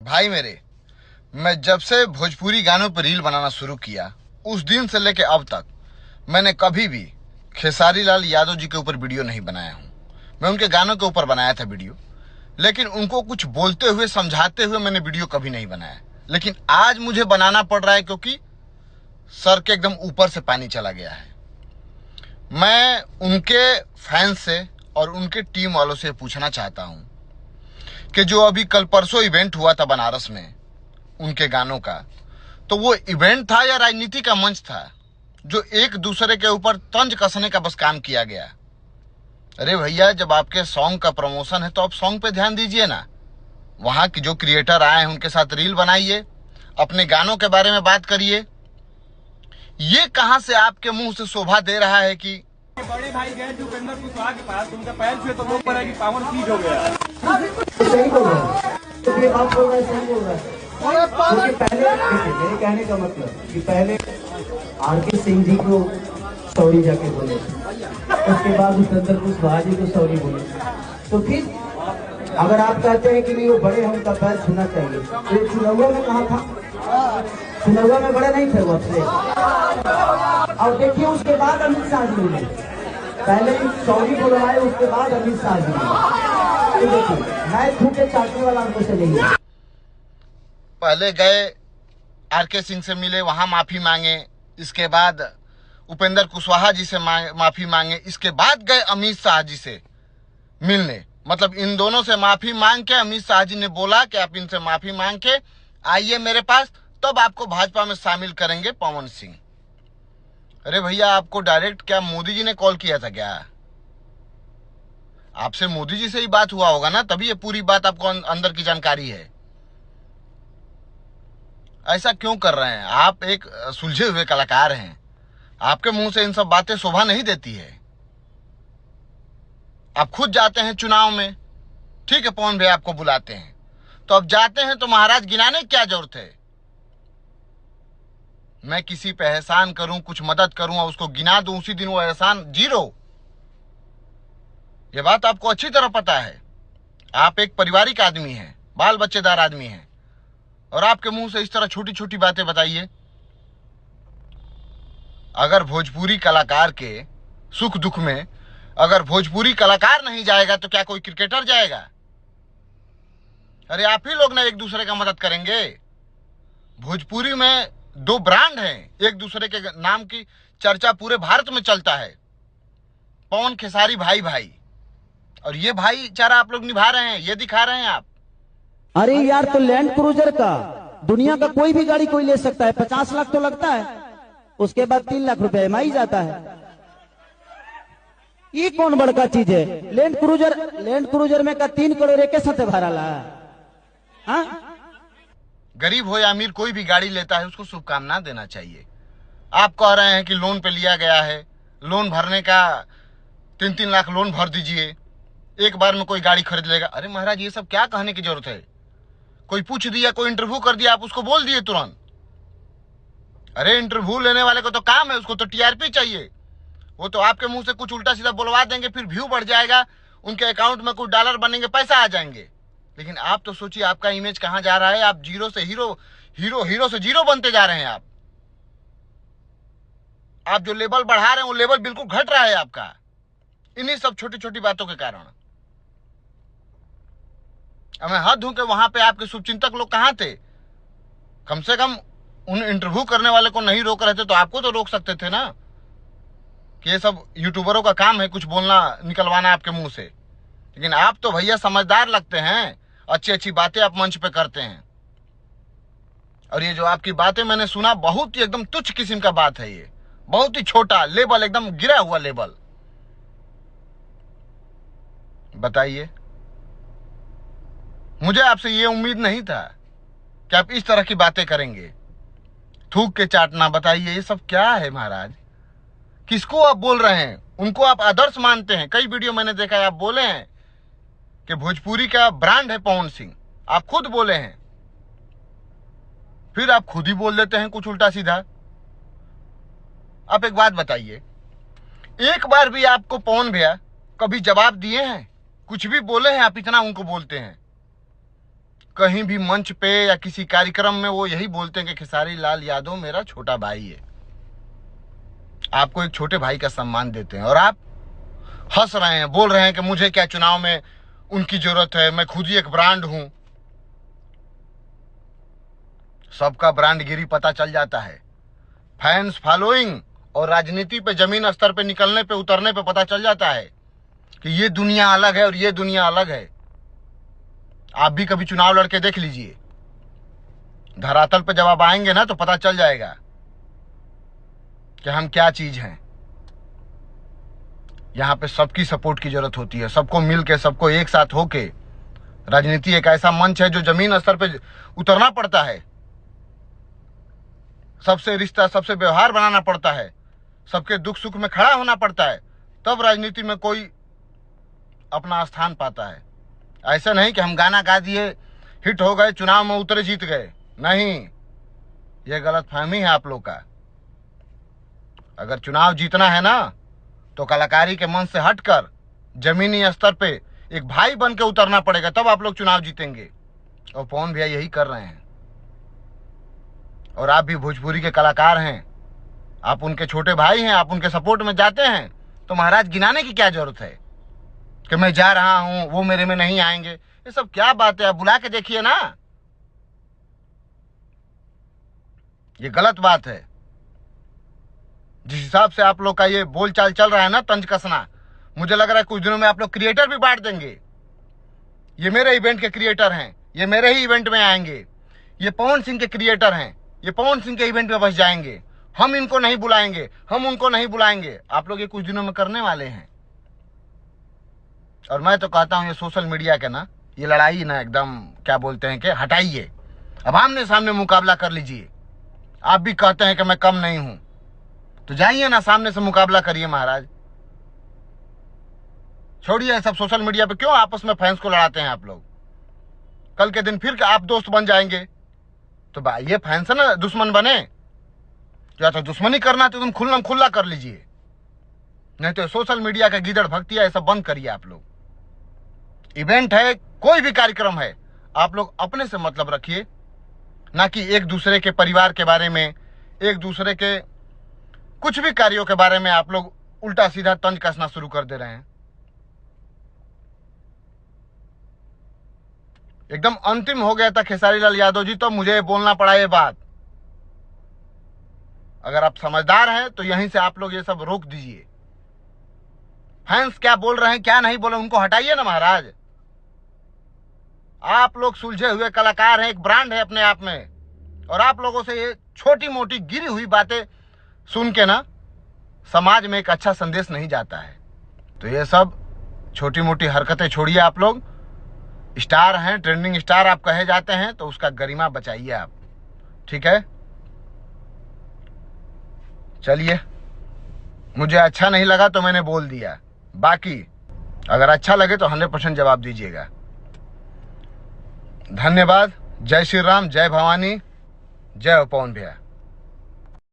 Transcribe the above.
भाई मेरे, मैं जब से भोजपुरी गानों पर रील बनाना शुरू किया उस दिन से लेके अब तक मैंने कभी भी खेसारी लाल यादव जी के ऊपर वीडियो नहीं बनाया हूँ। मैं उनके गानों के ऊपर बनाया था वीडियो, लेकिन उनको कुछ बोलते हुए समझाते हुए मैंने वीडियो कभी नहीं बनाया। लेकिन आज मुझे बनाना पड़ रहा है क्योंकि सर के एकदम ऊपर से पानी चला गया है। मैं उनके फैंस से और उनके टीम वालों से पूछना चाहता हूँ कि जो अभी कल परसों इवेंट हुआ था बनारस में उनके गानों का, तो वो इवेंट था या राजनीति का मंच था जो एक दूसरे के ऊपर तंज कसने का बस काम किया गया। अरे भैया, जब आपके सॉन्ग का प्रमोशन है तो आप सॉन्ग पे ध्यान दीजिए ना। वहां की जो क्रिएटर आए हैं उनके साथ रील बनाइए, अपने गानों के बारे में बात करिए। ये कहां से आपके मुंह से शोभा दे रहा है कि बड़े भाई गए थे उपेंद्र कुशवाहा के पास, उनका पैर छुए तो लोग बोला कि पावन चीज हो गया। सही बोल रहा है, तो ये बात बोल रहा है, सही बोल रहा है। क्योंकि पहले देखिए, मेरे कहने का मतलब कि पहले आर.के. सिंह जी को सॉरी जाके बोले, उसके बाद उपेंद्र कुशवाहा जी को सॉरी बोले, तो फिर अगर आप कहते हैं कि नहीं वो बड़े हैं उनका पैर छूना चाहिए, तो ये चुनाव में कहा था? चुनाव में बड़े नहीं थे वो अपने। और देखिए उसके बाद अमित शाह जी मिले, पहले सॉरी बुलवाए, उसके बाद अमित शाह जी मिले। तो देखिए मैं थूके चाटने वाला हमको से नहीं है। पहले गए आर.के. सिंह से मिले, वहां माफी मांगे, इसके बाद उपेंद्र कुशवाहा जी से माफी मांगे, इसके बाद गए अमित शाह जी से मिलने। मतलब इन दोनों से माफी मांग के अमित शाह जी ने बोला कि आप इनसे माफी मांग के आइए मेरे पास, तब आपको भाजपा में शामिल करेंगे पवन सिंह। अरे भैया, आपको डायरेक्ट क्या मोदी जी ने कॉल किया था क्या? आपसे मोदी जी से ही बात हुआ होगा ना, तभी ये पूरी बात आपको अंदर की जानकारी है। ऐसा क्यों कर रहे हैं? आप एक सुलझे हुए कलाकार हैं, आपके मुंह से इन सब बातें शोभा नहीं देती है। आप खुद जाते हैं चुनाव में, ठीक है, पवन भैया आपको बुलाते हैं, तो अब जाते हैं तो महाराज गिनाने की क्या जरूरत है? मैं किसी पे एहसान करूं, कुछ मदद करूं और उसको गिना दूं, उसी दिन वो एहसान जीरो। ये बात आपको अच्छी तरह पता है। आप एक पारिवारिक आदमी हैं, बाल बच्चेदार आदमी हैं, और आपके मुंह से इस तरह छोटी छोटी बातें बताइए। अगर भोजपुरी कलाकार के सुख दुख में अगर भोजपुरी कलाकार नहीं जाएगा तो क्या कोई क्रिकेटर जाएगा? अरे आप ही लोग ना एक दूसरे का मदद करेंगे। भोजपुरी में दो ब्रांड हैं, एक दूसरे के नाम की चर्चा पूरे भारत में चलता है, पवन खेसारी भाई भाई, और ये भाईचारा आप लोग निभा रहे हैं, ये दिखा रहे हैं आप। अरे यार, तो लैंड क्रूजर का दुनिया का कोई भी गाड़ी कोई ले सकता है, 50 लाख तो लगता है, उसके बाद 3 लाख रुपए EMI जाता है। ये कौन बड़का चीज है? लैंड क्रूजर में का 3 करोड़ एक साथ भरा ला। हाँ? गरीब हो या अमीर, कोई भी गाड़ी लेता है उसको शुभकामना देना चाहिए। आप कह रहे हैं कि लोन पे लिया गया है, लोन भरने का 3-3 लाख लोन भर दीजिए, एक बार में कोई गाड़ी खरीद लेगा। अरे महाराज, ये सब क्या कहने की जरूरत है? कोई पूछ दिया, कोई इंटरव्यू कर दिया, आप उसको बोल दिए तुरंत। अरे इंटरव्यू लेने वाले को तो काम है, उसको तो TRP चाहिए। वो तो आपके मुंह से कुछ उल्टा सीधा बोलवा देंगे, फिर व्यू बढ़ जाएगा, उनके अकाउंट में कुछ डॉलर बनेंगे, पैसा आ जाएंगे। लेकिन आप तो सोचिए आपका इमेज कहां जा रहा है। आप जीरो से हीरो से जीरो बनते जा रहे हैं। आप जो लेवल बढ़ा रहे हैं वो लेवल बिल्कुल घट रहा है आपका, इन्हीं सब छोटी छोटी बातों के कारण। अब मैं हद हूं कि वहां पे आपके शुभचिंतक लोग कहां थे? कम से कम उन इंटरव्यू करने वाले को नहीं रोक रहे थे तो आपको तो रोक सकते थे ना, कि ये सब यूट्यूबरों का काम है कुछ बोलना, निकलवाना आपके मुंह से। लेकिन आप तो भैया समझदार लगते हैं, अच्छी अच्छी बातें आप मंच पे करते हैं। और ये जो आपकी बातें मैंने सुना, बहुत ही एकदम तुच्छ किस्म का बात है, ये बहुत ही छोटा लेवल, एकदम गिरा हुआ लेवल। बताइए, मुझे आपसे ये उम्मीद नहीं था कि आप इस तरह की बातें करेंगे। थूक के चाटना, बताइए ये सब क्या है महाराज? किसको आप बोल रहे हैं? उनको आप आदर्श मानते हैं। कई वीडियो मैंने देखा है, आप बोले हैं कि भोजपुरी का ब्रांड है पवन सिंह, आप खुद बोले हैं, फिर आप खुद ही बोल देते हैं कुछ उल्टा सीधा। आप एक बात बताइए, एक बार भी आपको पवन भैया कभी जवाब दिए हैं? कुछ भी बोले हैं आप, इतना उनको बोलते हैं। कहीं भी मंच पे या किसी कार्यक्रम में वो यही बोलते हैं कि खेसारी लाल यादव मेरा छोटा भाई है। आपको एक छोटे भाई का सम्मान देते हैं और आप हंस रहे हैं, बोल रहे हैं कि मुझे क्या चुनाव में उनकी जरूरत है, मैं खुद ही एक ब्रांड हूं। सबका ब्रांडगिरी पता चल जाता है, फैंस फॉलोइंग और राजनीति पे जमीन स्तर पे निकलने पे उतरने पे पता चल जाता है कि ये दुनिया अलग है और ये दुनिया अलग है। आप भी कभी चुनाव लड़के देख लीजिए, धरातल पे जब आप आएंगे ना तो पता चल जाएगा कि हम क्या चीज हैं। यहां पे सबकी सपोर्ट की जरूरत होती है, सबको मिल के, सबको एक साथ होके। राजनीति एक ऐसा मंच है जो जमीन स्तर पे उतरना पड़ता है, सबसे रिश्ता, सबसे व्यवहार बनाना पड़ता है, सबके दुख सुख में खड़ा होना पड़ता है, तब राजनीति में कोई अपना स्थान पाता है। ऐसा नहीं कि हम गाना गा दिए, हिट हो गए, चुनाव में उतरे, जीत गए। नहीं, यह गलत फहमी है आप लोग का। अगर चुनाव जीतना है ना तो कलाकारी के मन से हटकर जमीनी स्तर पे एक भाई बन के उतरना पड़ेगा, तब आप लोग चुनाव जीतेंगे। और पवन भैया यही कर रहे हैं। और आप भी भोजपुरी के कलाकार हैं, आप उनके छोटे भाई हैं, आप उनके सपोर्ट में जाते हैं, तो महाराज गिनाने की क्या जरूरत है कि मैं जा रहा हूं, वो मेरे में नहीं आएंगे। ये सब क्या बात है, आप बुला के देखिए ना। ये गलत बात है। जिस हिसाब से आप लोग का ये बोलचाल चल रहा है ना, तंज कसना, मुझे लग रहा है कुछ दिनों में आप लोग क्रिएटर भी बांट देंगे। ये मेरे इवेंट के क्रिएटर हैं, ये मेरे ही इवेंट में आएंगे। ये पवन सिंह के क्रिएटर हैं, ये पवन सिंह के इवेंट में बस जाएंगे। हम इनको नहीं बुलाएंगे, हम उनको नहीं बुलाएंगे। आप लोग ये कुछ दिनों में करने वाले हैं। और मैं तो कहता हूं ये सोशल मीडिया के ना, ये लड़ाई ना एकदम क्या बोलते हैं कि हटाइए। अब आमने सामने मुकाबला कर लीजिए। आप भी कहते हैं कि मैं कम नहीं हूं, तो जाइए ना, सामने से मुकाबला करिए महाराज। छोड़िए सब सोशल मीडिया पे क्यों आपस में फैंस को लड़ाते हैं आप लोग। कल के दिन फिर आप दोस्त बन जाएंगे, तो ये फैंस है ना दुश्मन बने। या तो दुश्मनी करना तो तुम खुल्लम खुल्ला कर लीजिए, नहीं तो सोशल मीडिया का गीदड़ भक्तिया ये सब बंद करिए आप लोग। इवेंट है, कोई भी कार्यक्रम है, आप लोग अपने से मतलब रखिए, ना कि एक दूसरे के परिवार के बारे में, एक दूसरे के कुछ भी कार्यों के बारे में आप लोग उल्टा सीधा तंज कसना शुरू कर दे रहे हैं। एकदम अंतिम हो गया था खेसारी लाल यादव जी, तो मुझे बोलना पड़ा ये बात। अगर आप समझदार हैं तो यहीं से आप लोग ये सब रोक दीजिए। फैंस क्या बोल रहे हैं, क्या नहीं बोल रहे, उनको हटाइए ना महाराज। आप लोग सुलझे हुए कलाकार हैं, एक ब्रांड है अपने आप में, और आप लोगों से ये छोटी मोटी गिरी हुई बातें सुन के ना समाज में एक अच्छा संदेश नहीं जाता है। तो ये सब छोटी मोटी हरकतें छोड़िए। आप लोग स्टार हैं, ट्रेंडिंग स्टार आप कहे जाते हैं, तो उसका गरिमा बचाइए आप, ठीक है। चलिए, मुझे अच्छा नहीं लगा तो मैंने बोल दिया, बाकी अगर अच्छा लगे तो 100% जवाब दीजिएगा। धन्यवाद। जय श्री राम, जय भवानी, जय पवन भैया।